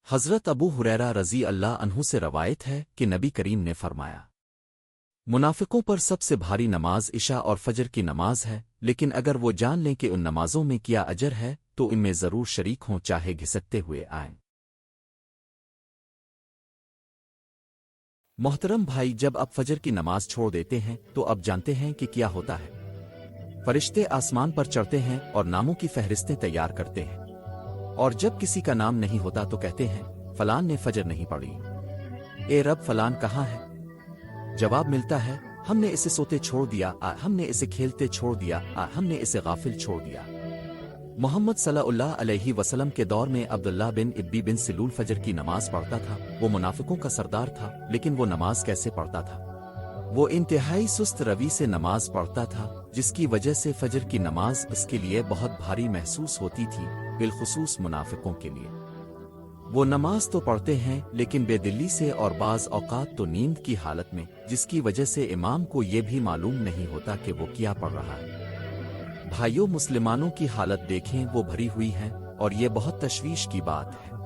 حضرت ابو ہریرہ رضی اللہ عنہ سے روایت ہے کہ نبی کریم نے فرمایا، منافقوں پر سب سے بھاری نماز عشاء اور فجر کی نماز ہے، لیکن اگر وہ جان لیں کہ ان نمازوں میں کیا اجر ہے تو ان میں ضرور شریک ہوں، چاہے گھسٹتے ہوئے آئیں۔ محترم بھائی، جب اب فجر کی نماز چھوڑ دیتے ہیں تو اب جانتے ہیں کہ کیا ہوتا ہے۔ فرشتے آسمان پر چڑھتے ہیں اور ناموں کی فہرستیں تیار کرتے ہیں، اور جب کسی کا نام نہیں ہوتا تو کہتے ہیں فلان نے فجر نہیں پڑھی، اے رب فلان کہاں ہے؟ جواب ملتا ہے، ہم نے اسے سوتے چھوڑ دیا، ہم نے اسے کھیلتے چھوڑ دیا، ہم نے اسے غافل چھوڑ دیا۔ محمد صلی اللہ علیہ وسلم کے دور میں عبداللہ بن ابی بن سلول فجر کی نماز پڑھتا تھا۔ وہ منافقوں کا سردار تھا، لیکن وہ نماز کیسے پڑھتا تھا؟ وہ انتہائی سست روی سے نماز پڑھتا تھا، جس کی وجہ سے فجر کی نماز اس کے لیے بہت بھاری محسوس ہوتی تھی، بالخصوص منافقوں کے لیے۔ وہ نماز تو پڑھتے ہیں لیکن بے دلی سے، اور بعض اوقات تو نیند کی حالت میں، جس کی وجہ سے امام کو یہ بھی معلوم نہیں ہوتا کہ وہ کیا پڑھ رہا ہے۔ بھائیوں، مسلمانوں کی حالت دیکھیں، وہ بھری ہوئی ہے، اور یہ بہت تشویش کی بات ہے۔